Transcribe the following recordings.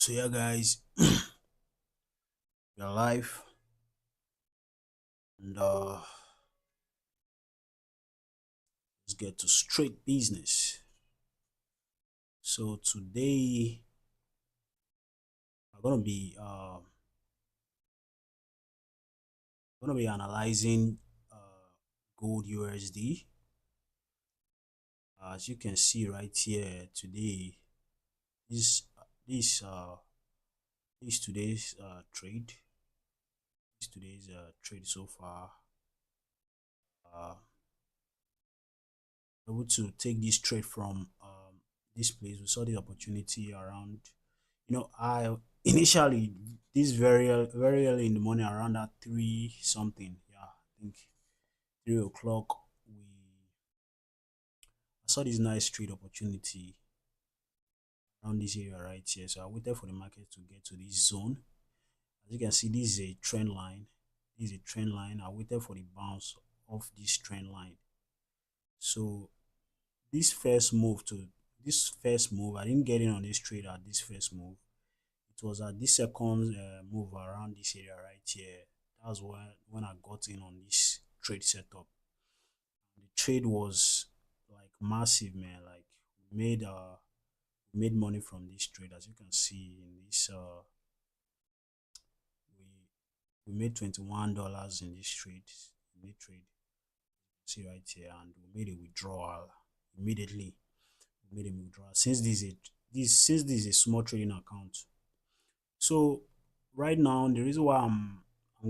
So yeah, guys, we're live, and let's get to straight business. So today we're gonna be analyzing gold USD. As you can see right here today, this this uh this today's trade. This today's trade so far. Uh, able to take this trade from this place. We saw the opportunity around. I initially this very early in the morning around that three something. Yeah, I think 3 o'clock. I saw this nice trade opportunity around this area right here. So I waited for the market to get to this zone. As you can see, this is a trend line. This is a trend line. I waited for the bounce of this trend line. So this first move to this first move, I didn't get in on this trade at this first move. It was at this second move around this area right here. That's when I got in on this trade setup. The trade was like massive, man. Like we made money from this trade, as you can see in this. We we made $21 in this trade. In the trade, see right here, and we made a withdrawal immediately. We made a withdrawal since this is a small trading account. So right now, the reason why I'm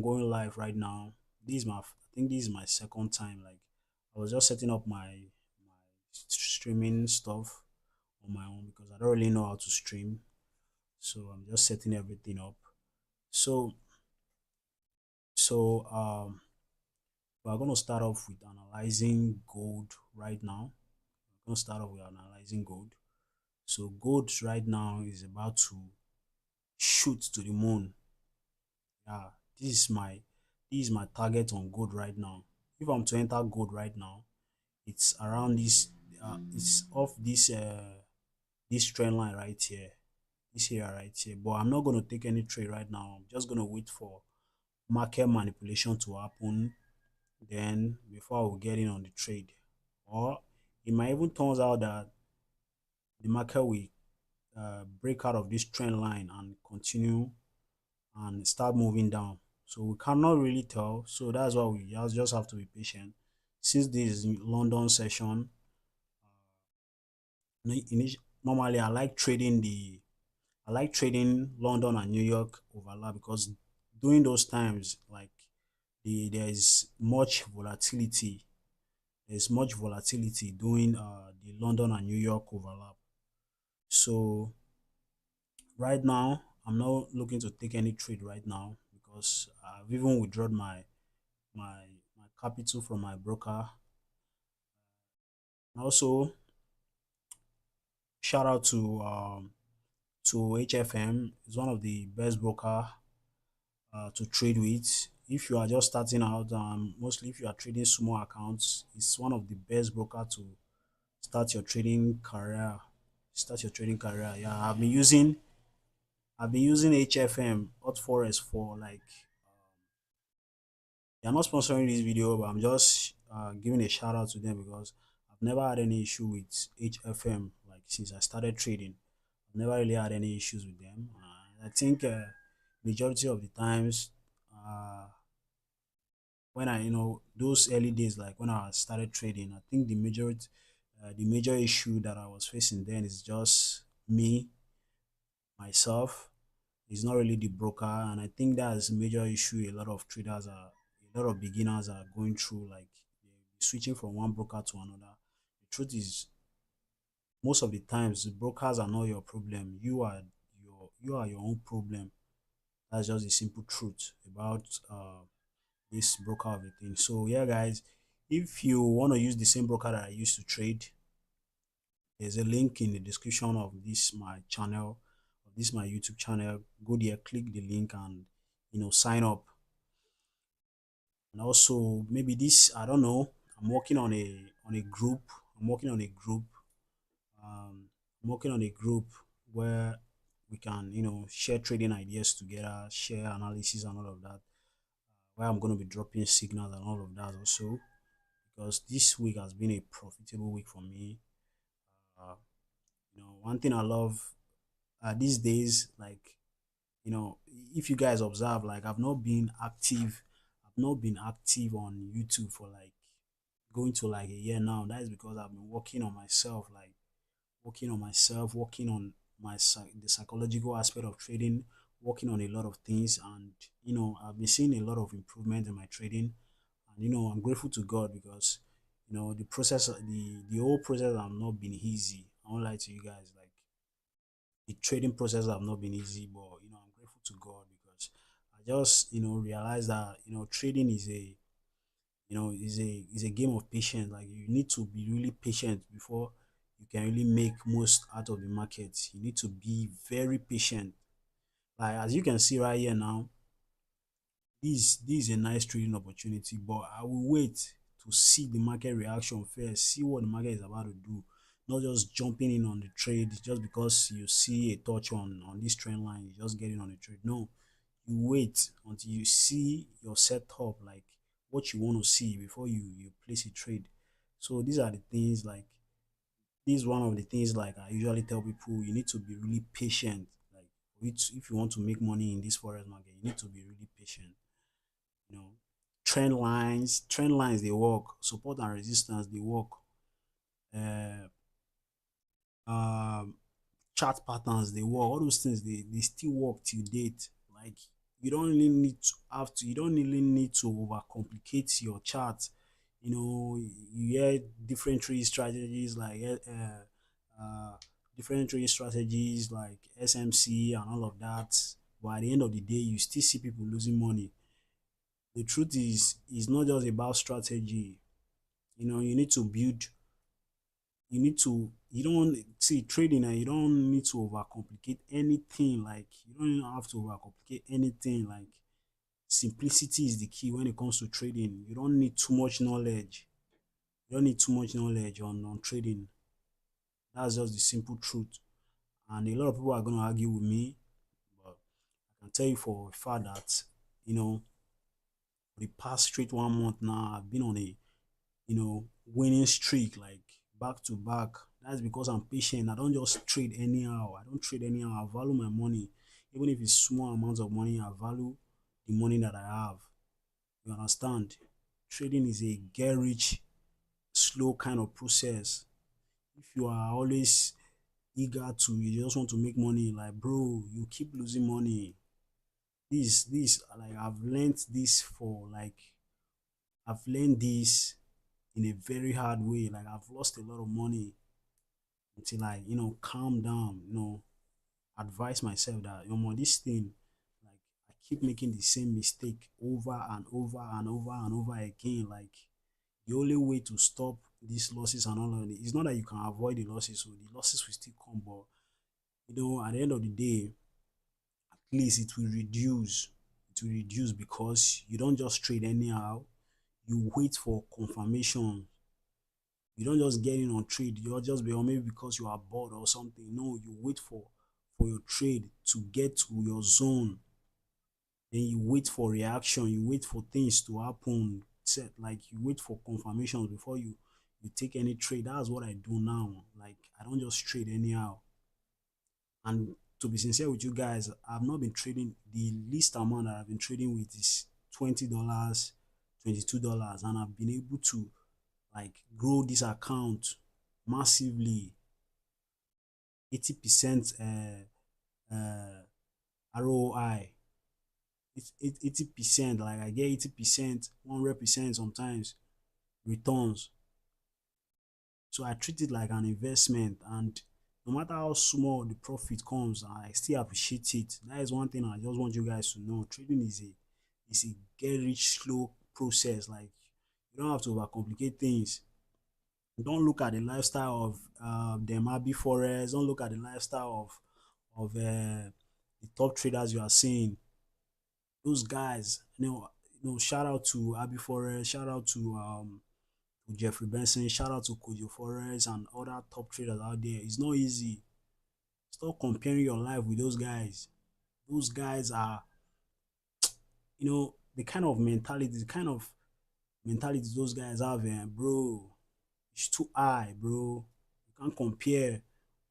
going live right now, I think this is my second time. Like I was just setting up my streaming stuff on my own because I don't really know how to stream. So I'm just setting everything up. So so we're gonna start off with analyzing gold right now. We're gonna start off with analyzing gold. So gold right now is about to shoot to the moon. Yeah, this is my this is my target on gold right now. If I'm to enter gold right now, it's around this it's off this trend line right here, this here right here. But I'm not going to take any trade right now. I'm just going to wait for market manipulation to happen, then before I will get in on the trade. Or it might even turns out that the market will break out of this trend line and continue and start moving down. So we cannot really tell. So that's why we just have to be patient. Since this is London session, normally I like trading London and New York overlap because during those times, like there is much volatility. There's much volatility during the London and New York overlap. So right now, I'm not looking to take any trade right now because I've even withdrawn my capital from my broker. And also, shout out to HFM. It's one of the best broker to trade with. If you are just starting out, mostly if you are trading small accounts, it's one of the best broker to start your trading career. Start your trading career. Yeah, I've been using HFM Hot Forest for like they're not sponsoring this video, but I'm just giving a shout out to them because I've never had any issue with HFM like since I started trading. I've never really had any issues with them. I think majority of the times when those early days, like when I started trading, I think the major issue that I was facing then is just me myself. It's not really the broker, and I think that's a major issue. A lot of beginners are going through, like switching from one broker to another. The truth is, most of the times, the brokers are not your problem. You are your own problem. That's just the simple truth about this broker of a thing. So yeah, guys, if you want to use the same broker that I used to trade, there's a link in the description of this my YouTube channel. Go there, click the link, and sign up. And also maybe this, I don't know. I'm working on a group. I'm working on a group. Um, I'm working on a group where we can, share trading ideas together, share analysis and all of that. Where I'm going to be dropping signals and all of that also, because this week has been a profitable week for me. Uh, one thing I love these days, like, if you guys observe, like, I've not been active on YouTube for like going to like a year now. That is because I've been working on myself, working on the psychological aspect of trading, working on a lot of things, and I've been seeing a lot of improvement in my trading, and I'm grateful to God because the whole process have not been easy. I won't lie to you guys, like the trading process have not been easy, but I'm grateful to God because I just realized that trading is a game of patience. Like you need to be really patient before you can really make most out of the market. You need to be very patient. Like as you can see right here now, this is a nice trading opportunity, but I will wait to see the market reaction first, see what the market is about to do, not just jumping in on the trade just because you see a touch on this trend line, you just get in on the trade. No, you wait until you see your setup, like what you want to see before you place a trade. So these are the things, like this is one of the things, like I usually tell people, you need to be really patient. Like if you want to make money in this forex market, you need to be really patient. you know trend lines they work, support and resistance they work, uh um chart patterns they work, all those things they still work till date. Like you don't really need to overcomplicate your chart. You hear different trade strategies like different trade strategies like SMC and all of that, but at the end of the day you still see people losing money. The truth is, it's not just about strategy. You need to build, you don't see trading, and you don't need to overcomplicate anything. Like you don't even have to overcomplicate anything. Like simplicity is the key when it comes to trading. You don't need too much knowledge. You don't need too much knowledge on trading. That's just the simple truth. And a lot of people are going to argue with me, but I can tell you for a fact that, for the past straight 1 month now, I've been on a winning streak, like back to back. That's because I'm patient. I don't just trade anyhow. I don't trade anyhow. I value my money. Even if it's small amounts of money, I value the money that I have. You understand? Trading is a get rich slow kind of process. If you are always eager to, you just want to make money, like bro, you keep losing money. This like I've learned this in a very hard way. Like I've lost a lot of money until I, calm down, advise myself that, this thing, like I keep making the same mistake over and over and over and over again. Like the only way to stop these losses and all of it is not that you can avoid the losses, so the losses will still come, but at the end of the day, at least it will reduce. It will reduce because you don't just trade anyhow. You wait for confirmation. You don't just get in on trade. You'll just be, or maybe because you are bored or something. No, you wait for your trade to get to your zone. Then you wait for reaction. You wait for things to happen. Set like you wait for confirmations before you take any trade. That's what I do now. Like I don't just trade anyhow. And to be sincere with you guys, I've not been trading. The least amount that I've been trading with is $20, $22, and I've been able to like grow this account massively. 80% ROI. It's 80%, like I get 80%, 100% sometimes returns. So I treat it like an investment, and no matter how small the profit comes, I still appreciate it. That is one thing I just want you guys to know. Trading is a get rich slow process. Like you don't have to overcomplicate things. Don't look at the lifestyle of them Abbey Forest. Don't look at the lifestyle of the top traders you are seeing. Those guys, shout out to Abbey Forest, shout out to Jeffrey Benson, shout out to Kojo Forest and other top traders out there. It's not easy. Stop comparing your life with those guys. Those guys are, the kind of mentality those guys have, bro, it's too high, bro. You can't compare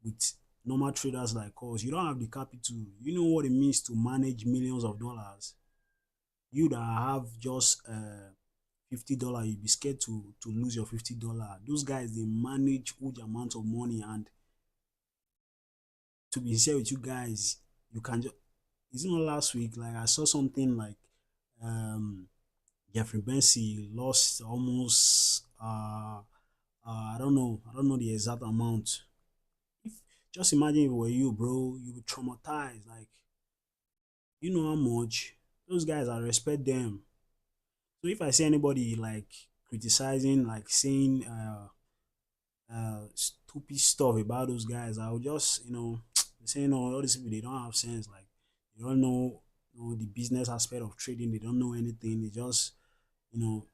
with normal traders like us. You don't have the capital. You know what it means to manage millions of dollars. You that have just $50, you be scared to lose your $50. Those guys, they manage huge amounts of money. And to be sincere with you guys, you can just, it's not last week, like I saw something like um Jeffrey Benson lost almost I don't know the exact amount. If just imagine if it were you, bro, you would traumatize. Like, you know how much those guys, I respect them. So if I see anybody like criticizing, like saying stupid stuff about those guys, I would just, saying, no, all these people, they don't have sense. Like, they don't know the business aspect of trading. They don't know anything. They just, you know,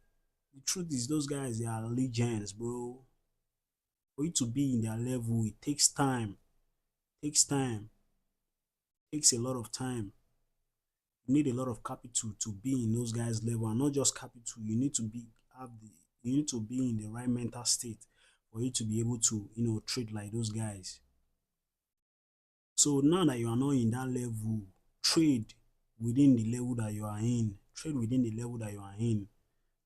the truth is, those guys, they are legends, bro. For you to be in their level, it takes time. Takes time. Takes a lot of time. You need a lot of capital to be in those guys' level, and not just capital. You need to you need to be in the right mental state for you to be able to, trade like those guys. So now that you are not in that level, trade within the level that you are in. Trade within the level that you are in.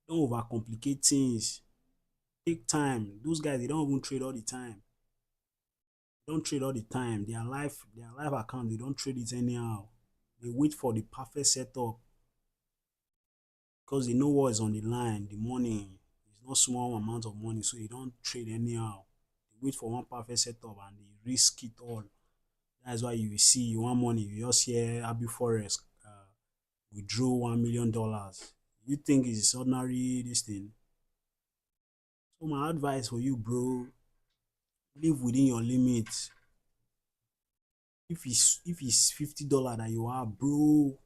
Don't overcomplicate things. Take time. Those guys, they don't even trade all the time. They don't trade all the time. Their life account, they don't trade it anyhow. They wait for the perfect setup because they know what is on the line. The money is not small amount of money, so they don't trade anyhow. They wait for one perfect setup and they risk it all. That's why you will see one money, you just hear Abi Forex withdrew $1 million. You think it's ordinary this thing? So my advice for you, bro, live within your limits. If it's $50 that you have, bro,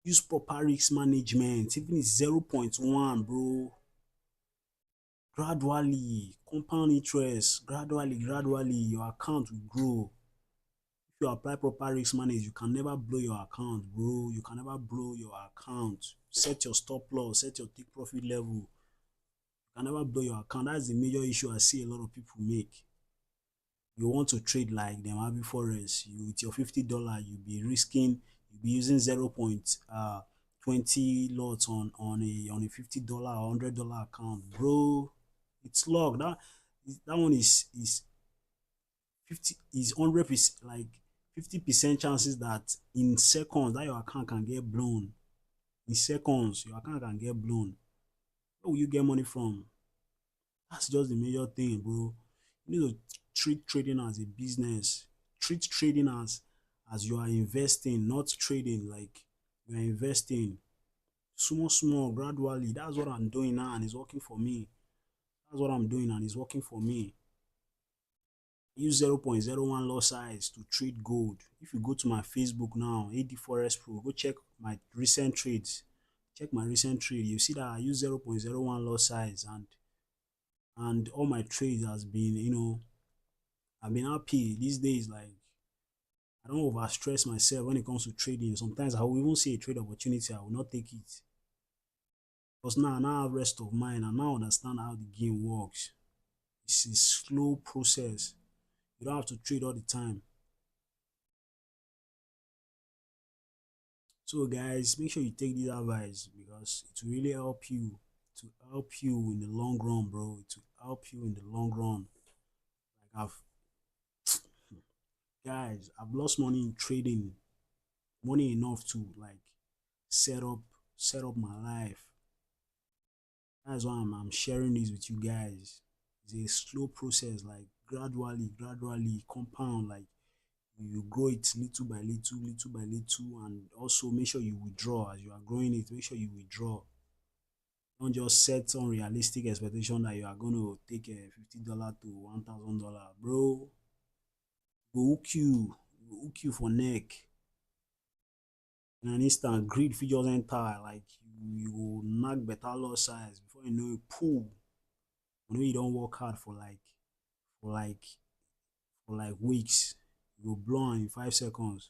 use proper risk management. Even it's 0.1, bro. Gradually, compound interest, gradually, your account will grow. If you apply proper risk management, you can never blow your account, bro. You can never blow your account. Set your stop loss, set your take profit level. You can never blow your account. That's the major issue I see a lot of people make. You want to trade like them Abi Forex, you with your $50, you be risking, you be using 0.20 lots on a $50 or $100 account, bro. It's log that one is 50 is 100%, like 50% chances that in seconds that your account can get blown. In seconds, your account can get blown. Where will you get money from? That's just the major thing, bro. You need to treat trading as a business. Treat trading as you are investing, not trading like you are investing. Small, gradually. That's what I'm doing now, and it's working for me. That's what I'm doing, and it's working for me. Use 0.01 lot size to trade gold. If you go to my Facebook now, AD Forex Pro, go check my recent trades. Check my recent trade. You see that I use 0.01 lot size, and all my trades has been, I've been happy these days. Like, I don't overstress myself when it comes to trading. Sometimes I will even see a trade opportunity, I will not take it. Because now I have rest of mind and now understand how the game works. It's a slow process. You don't have to trade all the time. So guys, make sure you take this advice because it will really help you, to help you in the long run, bro. To help you in the long run. Like I've lost money in trading, money enough to like set up set up my life. That's why I'm sharing this with you guys. It's a slow process, like gradually compound, like you grow it little by little by little, and also make sure you withdraw as you are growing it. Make sure you withdraw. Don't just set unrealistic expectation that you are going to take a $50 to $1,000, bro. Go hook you for neck. In an instant, greed fit just enter. Like you will knock better loss size before you know it. Pull. You know you don't work hard for like for like weeks. You go blow am in 5 seconds.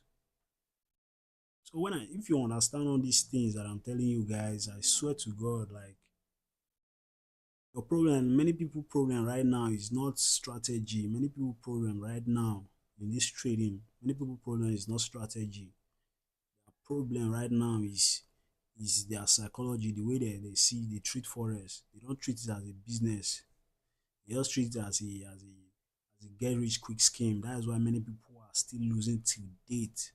So if you understand all these things that I'm telling you guys, I swear to God, like your problem, many people problem right now is not strategy. Many people problem right now in this trading, many people problem is not strategy. Their problem right now is their psychology, the way they treat forex. They don't treat it as a business. They just treat it as a get rich quick scheme. That is why many people are still losing till date.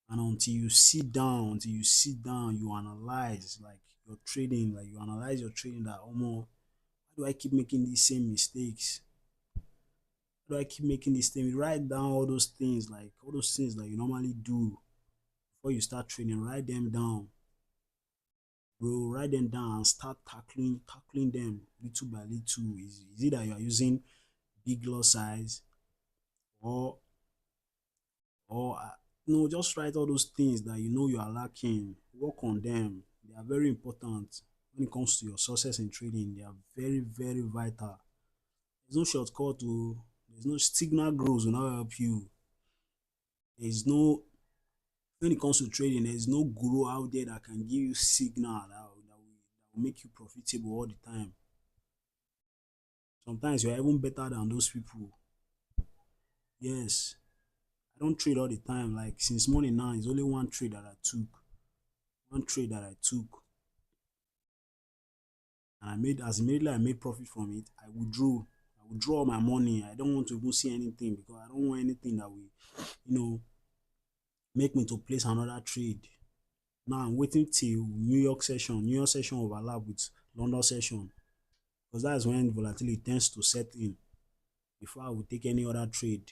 And until you sit down, you analyze like your trading, like you analyze your trading that almost, why do I keep making these same mistakes? Why do I keep making these things? Write down all those things that you normally do before you start trading. Write them down, bro. Write them down and start tackling them little by little. Is it that you are using big lot size, or no, just write all those things that you know you are lacking. Work on them. They are very important when it comes to your success in trading. They are very, very vital. There's no shortcut to, there's no signal growth will not help you. There's no, when it comes to trading, there's no guru out there that can give you signal that will make you profitable all the time. Sometimes you're even better than those people. Yes, I don't trade all the time. Like since morning now, it's only one trade that I took. One trade that I took, and I made, as immediately I made profit from it, I withdrew. I withdraw all my money. I don't want to even see anything because I don't want anything that will, you know, make me to place another trade. Now I'm waiting till New York session. New York session overlap with London session because that's when volatility tends to set in. Before I will take any other trade,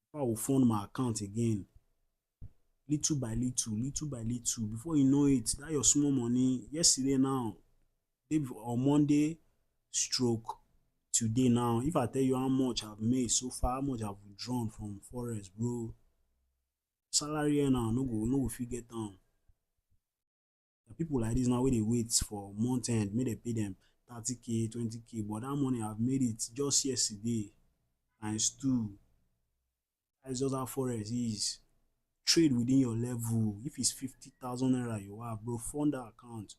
before I will fund my account again, little by little, little by little. Before you know it, that your small money. Yesterday now, on Monday, stroke today now. If I tell you how much I've made so far, how much I've withdrawn from forex, bro. Salary here now, no go fit get am. People like this now wey dey wait for month end make dem pay them 30k, 20k, but that money I've made it just yesterday times two. That's just how forex is. Trade within your level. If it's 50,000 naira you have, bro, fund that account.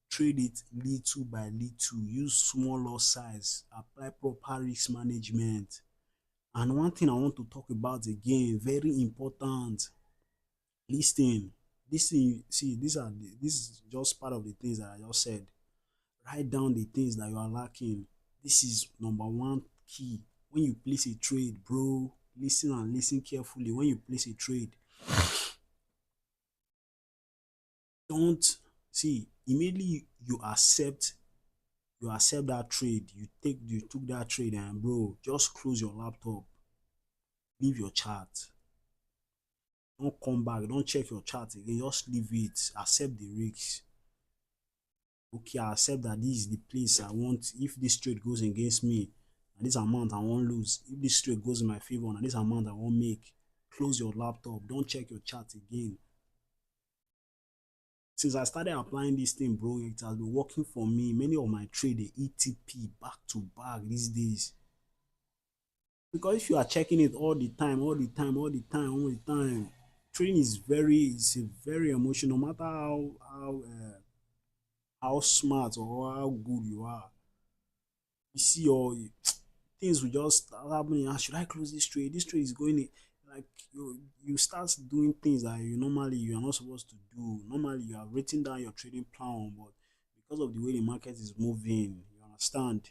Trade it little by little. Use small lot size. Apply proper risk management. And one thing I want to talk about again, very important, listing. Listing, see, this is just part of the things that I just said. Write down the things that you are lacking. This is number one key. When you place a trade, bro, listen and listen carefully. When you place a trade, don't see immediately you accept that trade, you took that trade, and bro, just close your laptop, leave your chart. Don't come back, don't check your chart again, just leave it, accept the risks. Okay, I accept that this is the place I want. If this trade goes against me, and this amount I won't lose. If this trade goes in my favor, and this amount I won't make. Close your laptop, don't check your chart again. Since I started applying this thing, bro, it has been working for me. Many of my trade, the ETP back to back these days. Because if you are checking it all the time, trading is it's a very emotional. No matter how smart or how good you are, you see your things will just start happening. Ah, should I close this trade? This trade is going in. Like you start doing things that you are not supposed to do. Normally you are written down your trading plan, but because of the way the market is moving, you understand,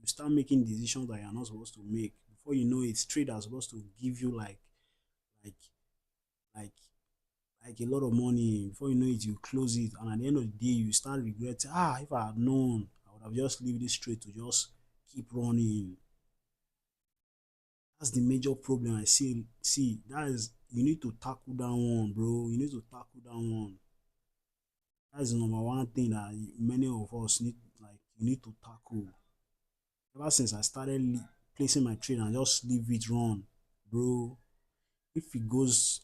you start making decisions that you are not supposed to make. Before you know it, trade are supposed to give you like like like a lot of money. Before you know it, you close it, and at the end of the day, you start regretting. Ah, if I had known, I would have just leave this trade to just keep running. That's the major problem I see. See, that is, you need to tackle that one, bro. You need to tackle that one. That's the number one thing that many of us need, like, you need to tackle. Ever since I started placing my trade and just leave it run, bro. If it goes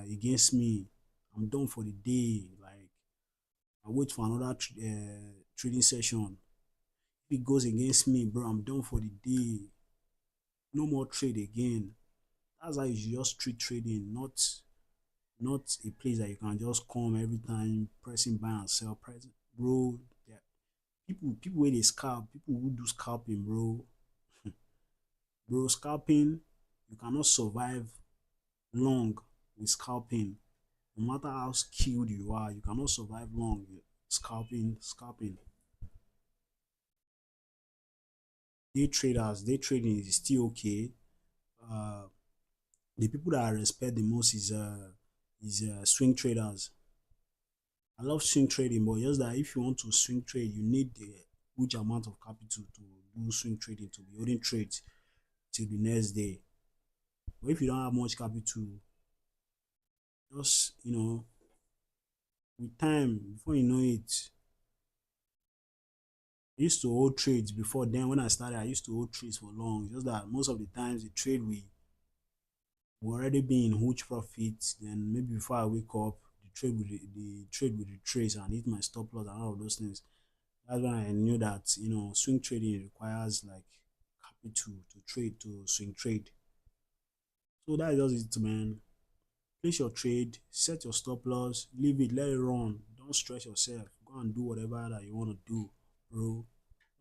against me, I'm done for the day. Like, I wait for another trading session. If it goes against me, bro, I'm done for the day. No more trade again. That's how you should just treat trading, not a place that you can just come every time pressing buy and sell, pressing, bro. Yeah, people where they scalp, people who do scalping, bro, scalping, you cannot survive long with scalping. No matter how skilled you are, you cannot survive long with scalping. Day trading is still okay. Uh, the people that I respect the most is swing traders. I love swing trading, but just that if you want to swing trade, you need a huge amount of capital to do swing trading, to be holding trades till the next day. But if you don't have much capital, just with time, before you know it, I used to hold trades before then. When I started, I used to hold trades for long. Just that most of the times the trade we already be in huge profit. Then maybe before I wake up, the trade will retrace and hit my stop loss and all of those things. That's when I knew that swing trading requires like capital to trade, to swing trade. So that is just it, man. Place your trade, set your stop loss, leave it, let it run. Don't stress yourself. Go and do whatever that you want to do, bro.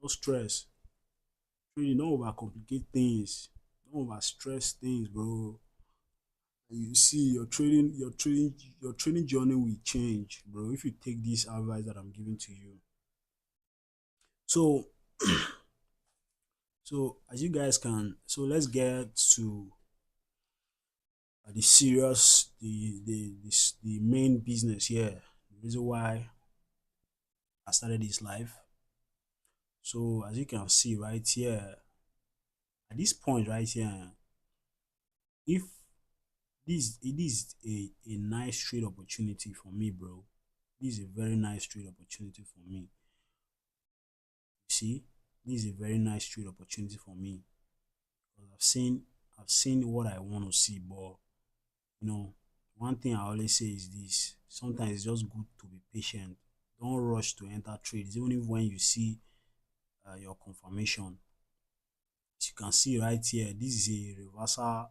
No stress. Trading, don't overcomplicate things. Don't over stress things, bro. And you see your trading journey will change, bro, if you take this advice that I'm giving to you. So as you guys can, so let's get to the serious, the main business here. The reason why I started this life. So as you can see right here, at this point right here, if it is a nice trade opportunity for me, bro. This is a very nice trade opportunity for me. You see, this is a very nice trade opportunity for me. Because I've seen what I want to see, but you know, one thing I always say is this: sometimes it's just good to be patient. Don't rush to enter trades, even if when you see your confirmation. As you can see right here, this is a reversal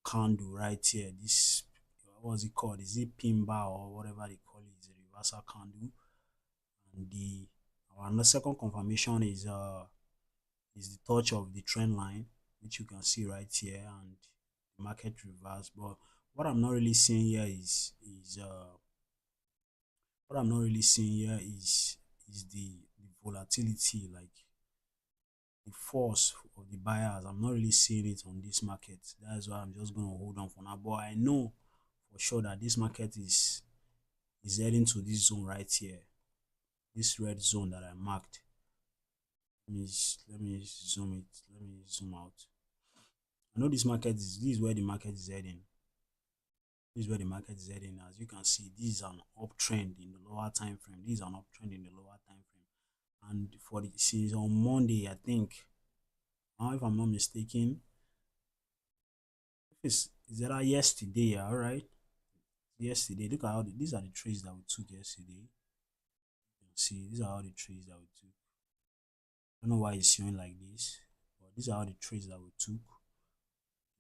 candle right here. This, what's it called? Is it pin bar or whatever they call it? It's a reversal candle. And the second confirmation is the touch of the trend line, which you can see right here, and the market reverse. But what I'm not really seeing here is what I'm not really seeing here is the volatility, like the force of the buyers. I'm not really seeing it on this market. That's why I'm just gonna hold on for now. But I know for sure that this market is heading to this zone right here, this red zone that I marked. Let me zoom it. Let me zoom out. I know this is where the market is heading. This is where the market is heading. As you can see, this is an uptrend in the lower time frame. This is an uptrend in the lower time frame. And for the since on Monday, I think, if I'm not mistaken, if is that yesterday, all right? Yesterday, look at these are the trades that we took yesterday. You can see these are all the trades that we took. I don't know why it's showing like this, but these are all the trades that we took.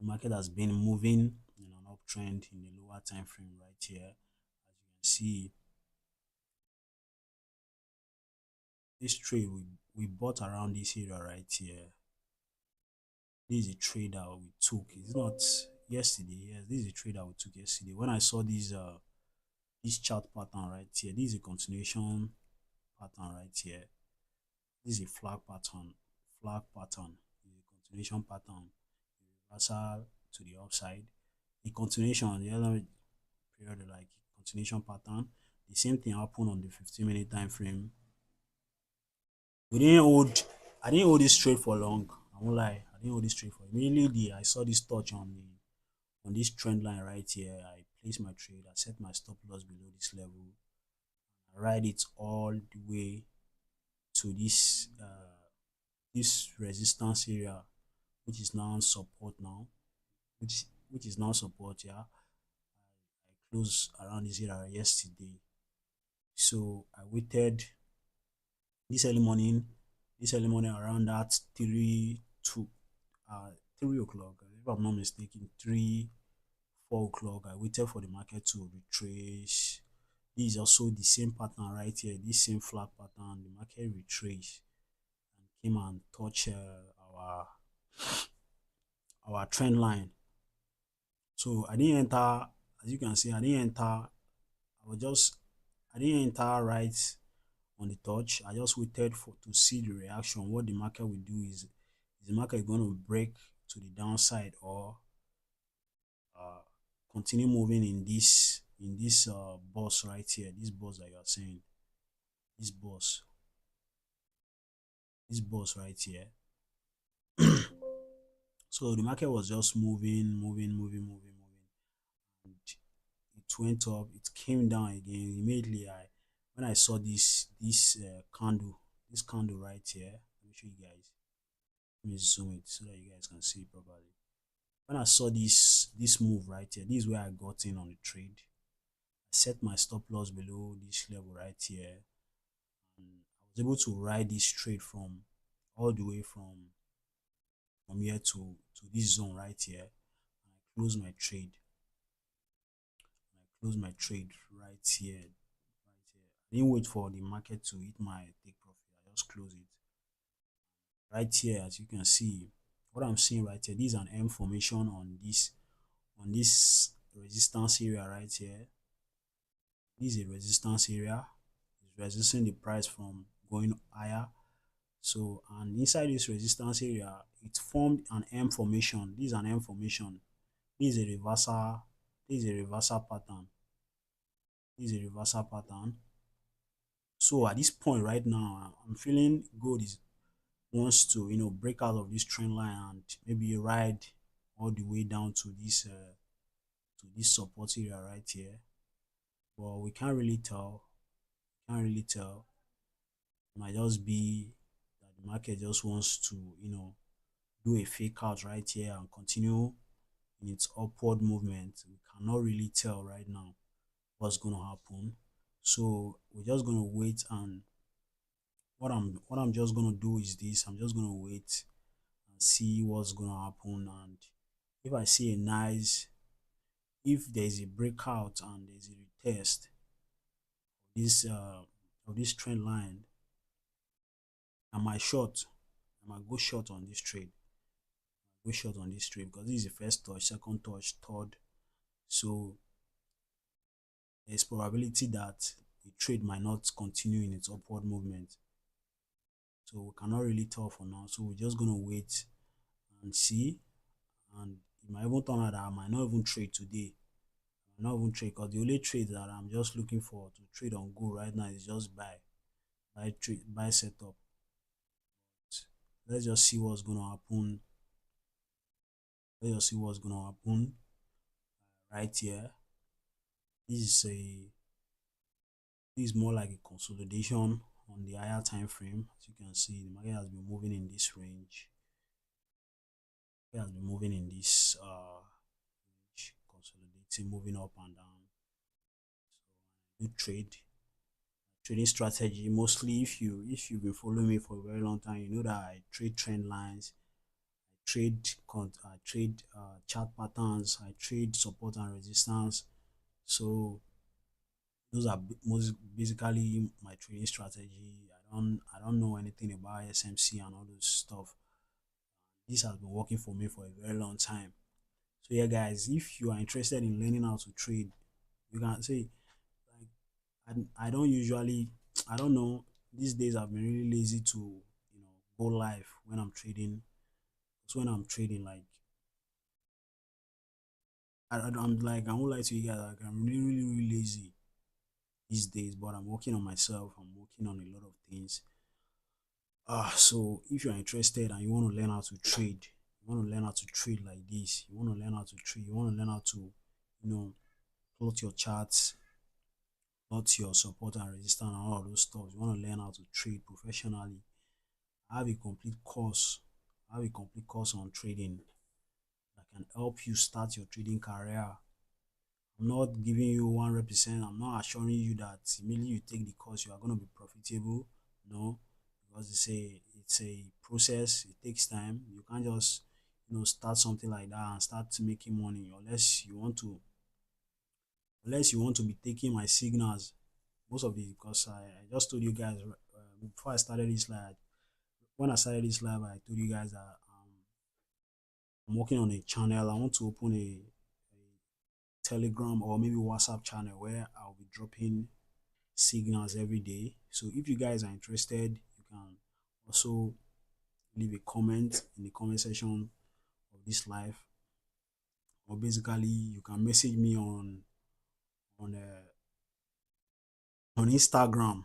The market has been moving in an uptrend in the lower time frame right here. As you can see, this trade we bought around this area right here. This is a trade that we took. It's not yesterday. Yes, this is a trade that we took yesterday. When I saw this chart pattern right here, this is a continuation pattern right here. This is a flag pattern. Flag pattern is a continuation pattern. Reversal to the upside. The continuation, the other period, like continuation pattern. The same thing happened on the 15-minute time frame. We didn't hold. I didn't hold this trade for long. I won't lie. I didn't hold this trade for immediately. I saw this touch on this trend line right here. I placed my trade. I set my stop loss below this level. I ride it all the way to this resistance area, which is now support now, which is now support. Yeah, I closed around this area yesterday, so I waited this early morning. This early morning around that 3 to 3 o'clock, if I'm not mistaken, 4 o'clock. I waited for the market to retrace. This is also the same pattern right here, this same flag pattern. The market retraced and came and touched our trend line. So I didn't enter, as you can see, I didn't enter. I didn't enter right on the touch. I just waited for to see the reaction. What the market will do is the market going to break to the downside or uh, continue moving in this boss right here, this boss that you are seeing, this boss, this boss right here. So the market was just moving, and it went up, it came down again. Immediately, when I saw this candle right here, let me show you guys. Let me zoom it so that you guys can see it properly. When I saw this move right here, this is where I got in on the trade. I set my stop loss below this level right here, and I was able to ride this trade from all the way from here to this zone right here. And I close my trade. Right here. I didn't wait for the market to hit my take profit. I just close it. Right here, as you can see, what I'm seeing right here, this is an M formation on this resistance area right here. This is a resistance area. It's resisting the price from going higher. So, and inside this resistance area, it formed an M formation. This is an M formation. This is a reversal. This is a reversal pattern. This is a reversal pattern. So at this point right now, I'm feeling gold wants to break out of this trend line and maybe ride all the way down to this support area right here. But we can't really tell. It might just be that the market just wants to do a fake out right here and continue in its upward movement. We cannot really tell right now what's going to happen. So we're just going to wait, and what I'm just going to do is this. I'm just going to wait and see what's going to happen. And if I see if there's a breakout and there's a retest of this trend line, I might go short on this trade. Because this is the first touch, second touch, third. So there's probability that the trade might not continue in its upward movement. So we cannot really tell for now. So we're just gonna wait and see. And it might even turn out that I might not even trade today. I might not even trade, because the only trade that I'm just looking for to trade on gold right now is just buy setup. Let's just see what's gonna happen. Right here. This is more like a consolidation on the higher time frame. As you can see, the market has been moving in this range. It has been moving in this range, consolidating, moving up and down. So trading strategy. Mostly, if you've been following me for a very long time, you know that I trade trend lines, I trade chart patterns, I trade support and resistance. So those are basically my trading strategy. I don't know anything about SMC and all those stuff. This has been working for me for a very long time. So yeah, guys, if you are interested in learning how to trade, you can say, like, I don't usually, I don't know, these days I've been really lazy to go live when I'm trading. So when I'm trading, like, I'm like, I won't lie to you guys, like, I'm really lazy these days, but I'm working on myself. I'm working on a lot of things. So if you're interested and you want to learn how to trade, like this, you want to learn how to trade, you want to learn how to plot your charts, plot your support and resistance and all of those stuff, you want to learn how to trade professionally, I have a complete course. On trading that can help you start your trading career. I'm not giving you 100%. I'm not assuring you that immediately you take the course you are going to be profitable. No, because it's a process. It takes time. You can't just start something like that and start making money, unless you want to be taking my signals. Most of the Because I just told you guys before I started this live. When I started this live, I told you guys that I'm working on a channel. I want to open a Telegram or maybe WhatsApp channel where I'll be dropping signals every day. So if you guys are interested, you can also leave a comment in the comment section of this live, or basically you can message me on uh, on Instagram.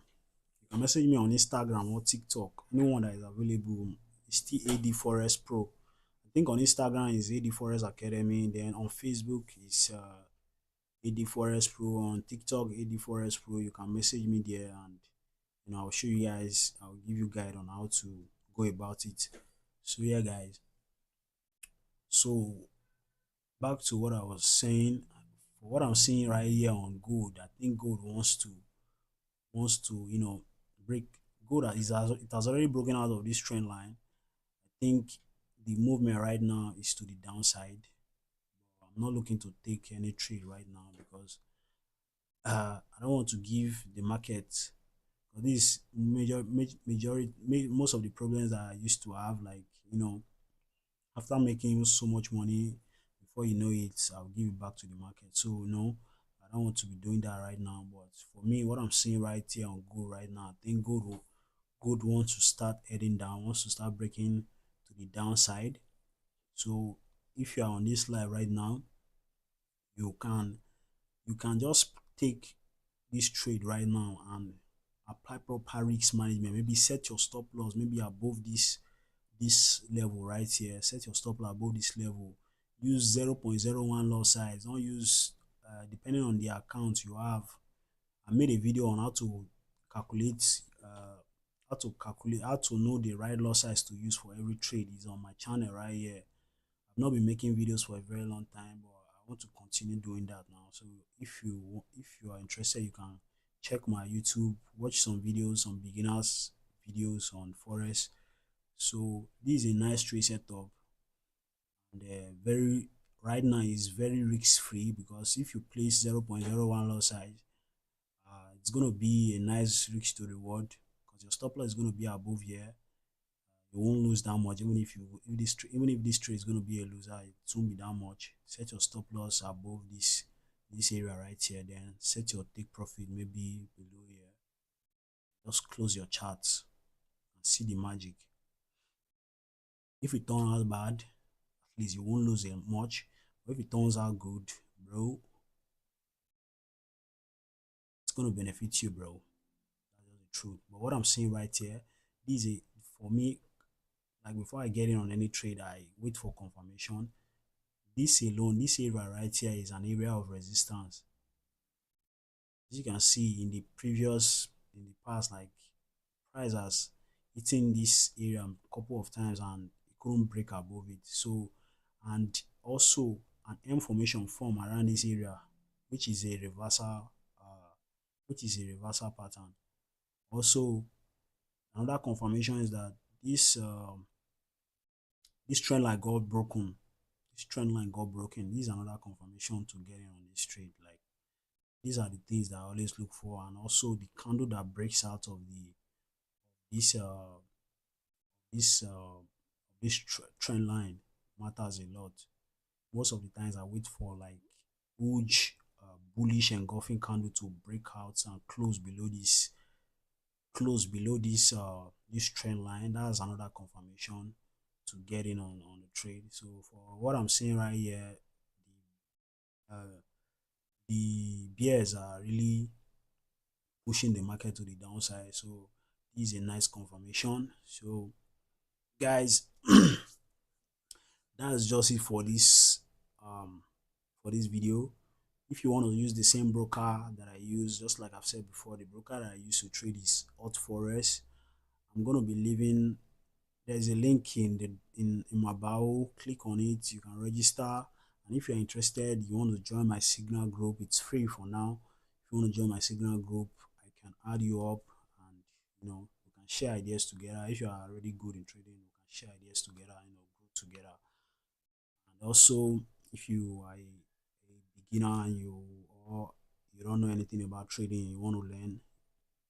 You can message me on Instagram or TikTok. Anyone that is available. It's still AD Forest Pro. I think on Instagram is AD Forest Academy. Then on Facebook is AD Forest Pro. On TikTok AD Forest Pro. You can message me there, and I'll show you guys. I'll give you guide on how to go about it. So yeah, guys. So back to what I was saying. For what I'm seeing right here on gold, I think gold wants to break. It has already broken out of this trend line. I think the movement right now is to the downside. I'm not looking to take any trade right now because I don't want to give the market this most of the problems that I used to have, like after making so much money, before you know it, I'll give it back to the market. So no, I don't want to be doing that right now. But for me, what I'm seeing right here on gold right now, I think gold wants to start heading down, wants to start breaking to the downside. So if you are on this live right now, you can just take this trade right now and apply proper risk management. Maybe set your stop loss maybe above this level right here. Set your stop loss above this level. Use 0.01 loss size. Don't use depending on the account you have. I made a video on calculate how to know the right loss size to use for every trade. Is on my channel right here. I've not been making videos for a very long time, but I want to continue doing that now. So if you are interested, you can check my YouTube, watch some videos, some beginners videos on Forex. So this is a nice trade setup, and very right now is very risk free, because if you place 0.01 loss size, it's gonna be a nice risk to reward, because your stop loss is gonna be above here. You won't lose that much. Even if this trade is going to be a loser, it won't be that much. Set your stop loss above this area right here, then set your take profit maybe below here. Just close your charts and see the magic. If it turns out bad, at least you won't lose much. But if it turns out good, bro, it's going to benefit you, bro. That's the truth. But what I'm saying right here, for me, like before I get in on any trade, I wait for confirmation. This area right here is an area of resistance. As you can see in the past, like price has hitting this area a couple of times and it couldn't break above it. So, and also an M formation form around this area, which is a reversal pattern. Also, another confirmation is that this trend line got broken. This trend line got broken. This is another confirmation to get in on this trade. Like, these are the things that I always look for, and also the candle that breaks out of this uh this uh trend line matters a lot. Most of the times I wait for like huge bullish engulfing candle to break out and close below this trend line. That's another confirmation to get in on the trade. So for what I'm seeing right here, uh, the bears are really pushing the market to the downside. So this is a nice confirmation. So guys, that's just it for this video. If you want to use the same broker that I use, just like I've said before, the broker that I use to trade is Forex. I'm gonna be leaving, there's a link in my bio. Click on it, you can register, and if you're interested, you want to join my signal group, it's free for now. If you want to join my signal group, I can add you up, and we can share ideas together. If you are already good in trading, we can share ideas together, grow together. And also, if you are a beginner and or you don't know anything about trading, you want to learn,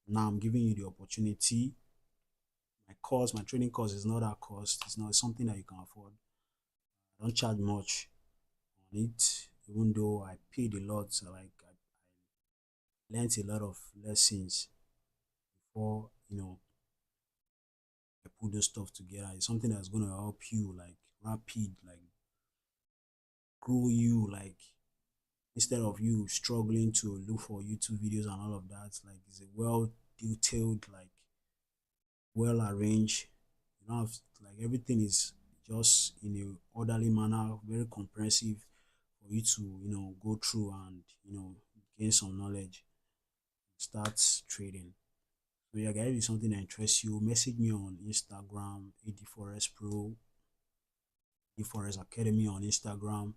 now I'm giving you the opportunity. My trading course is not that cost. It's not something that you can afford. I don't charge much on it, even though I paid a lot. So like I learned a lot of lessons before I put those stuff together. It's something that's gonna help you like rapid, like grow you, like instead of you struggling to look for YouTube videos and all of that. Like it's a well detailed, like well arranged. You don't have like everything is just in a orderly manner, very comprehensive for you to go through and gain some knowledge, start trading. So yeah, guys, if it's something that interests you, message me on Instagram, AD Pro, AD Academy on Instagram,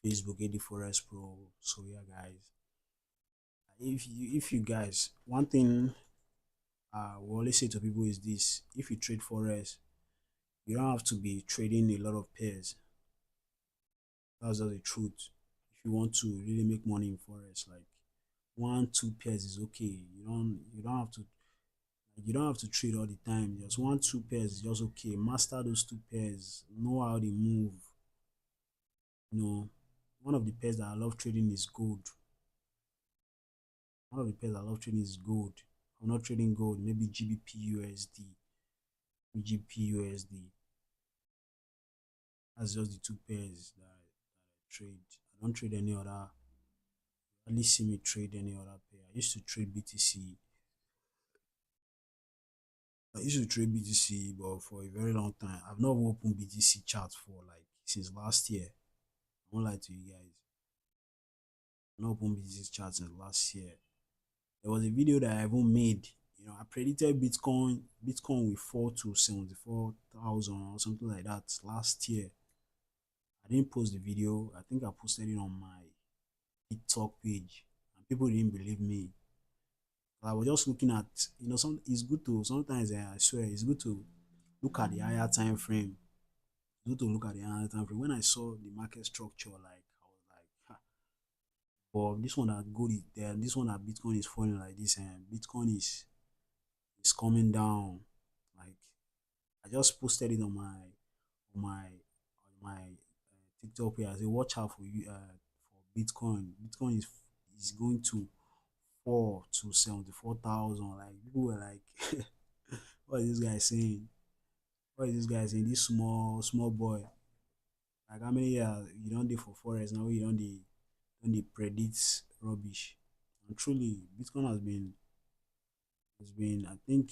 Facebook, AD Pro. So yeah, guys, if you guys, one thing we always say to people is this: if you trade Forex, you don't have to be trading a lot of pairs. That's just the truth. If you want to really make money in Forex, like one, two pairs is okay. You don't have to trade all the time. Just one, two pairs is just okay. Master those two pairs. Know how they move. You know, one of the pairs that I love trading is gold. One of the pairs I love trading is gold. I'm not trading gold. Maybe GBP USD, GBP USD. That's just the two pairs that I trade. I don't trade any other. At least see me trade any other pair. I used to trade BTC. I used to trade BTC, but for a very long time, I've not opened BTC chart for like since last year. I won't lie to you guys. I've not opened BTC chart since last year. There was a video that I even made. I predicted Bitcoin will fall to 74,000 or something like that last year. I didn't post the video. I think I posted it on my TikTok page, and people didn't believe me. I was just looking at, it's good to sometimes, I swear, it's good to look at the higher time frame. It's good to look at the higher time frame. When I saw the market structure, like I was like, ha, but this one that gold is there, this one that Bitcoin is falling like this, and Bitcoin is coming down. Like I just posted it on my TikTok page. I say, watch out for you for Bitcoin. Bitcoin is going to fall to 74,000. Like people were like, what is this guy saying? What is this guy saying? This small boy. Like how many years you don't do for Forex now? You don't predict rubbish. And truly, Bitcoin has been. I think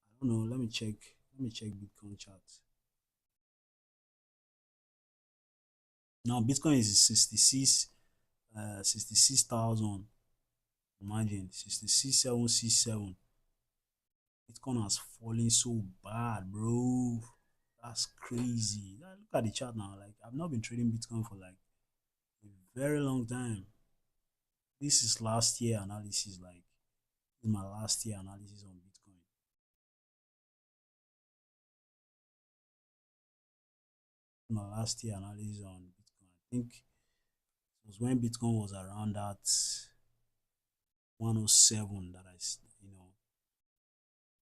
I don't know. Let me check. Let me check Bitcoin chart. Now Bitcoin is 66,000. Imagine 66,767. Bitcoin has fallen so bad, bro. That's crazy. Look at the chart now. Like I've not been trading Bitcoin for like a very long time. This is last year analysis. Like this is my last year analysis on Bitcoin. My last year analysis on Bitcoin. I think it was when Bitcoin was around that 107 that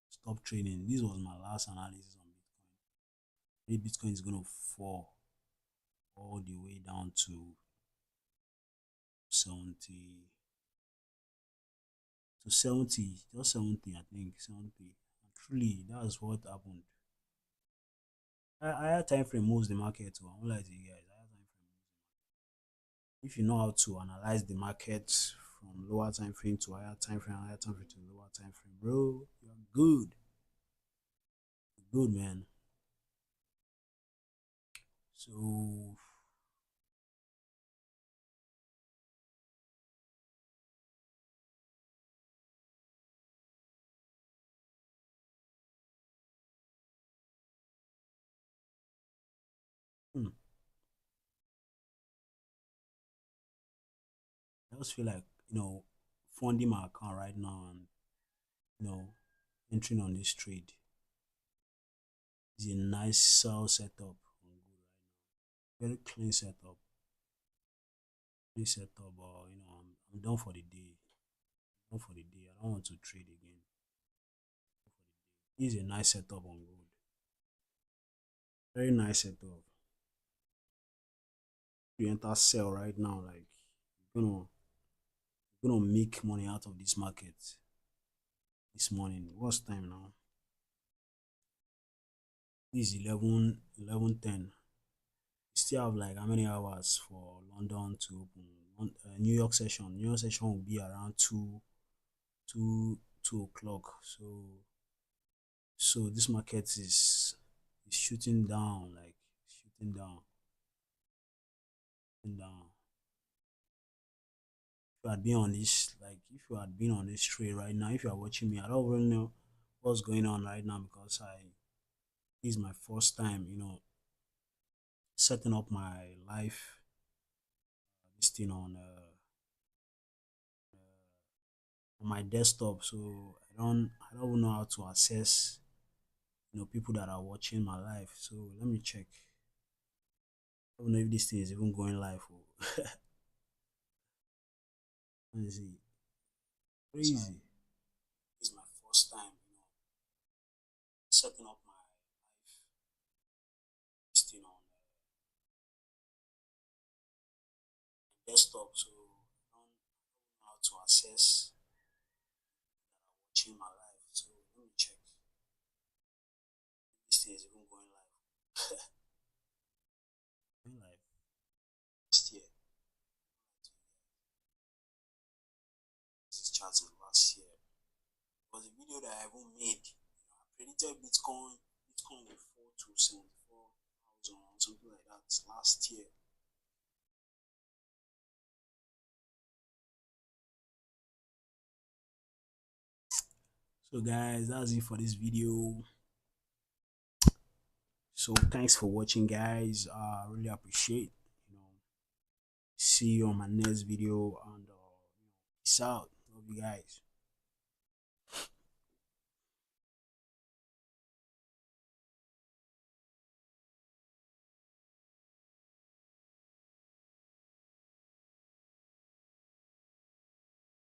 stopped trading. This was my last analysis on Bitcoin. Maybe Bitcoin is gonna fall all the way down to 70 just 70, I think 70. And truly, that's what happened. Higher time frame moves the market too. I won't lie to you guys. Higher time frame. If you know how to analyze the market from lower time frame to higher time frame to lower time frame, bro, you're good. You're good, man. So, hmm, I just feel like funding my account right now and you know entering on this trade is a nice sell setup. very clean setup. Clean setup, but I'm done for the day. Done for the day. I don't want to trade again. This is a nice setup on gold. Very nice setup. You enter sell right now, like you're gonna make money out of this market this morning. What's time now? This is 11:10. Still have like how many hours for London to open? New York session. New York session will be around 2 o'clock. So this market is shooting down, like shooting down, shooting down. If you had been on this, like if you had been on this trade right now, if you are watching me, I don't really know what's going on right now because this is my first time, setting up my life this thing on my desktop. So I don't even know how to access people that are watching my life. So let me check. I don't know if this thing is even going live. Let me see. Crazy. This is my first time, setting up my life this thing on desktop. So I don't know how to access watching my life. So let me check. This thing is even going live. Going live last year. This is charting last year. It was a video that I even made. I predicted Bitcoin will fall to 74,000 or something like that last year. So guys, that's it for this video. So thanks for watching, guys. I really appreciate. See you on my next video, and peace out. Love you guys.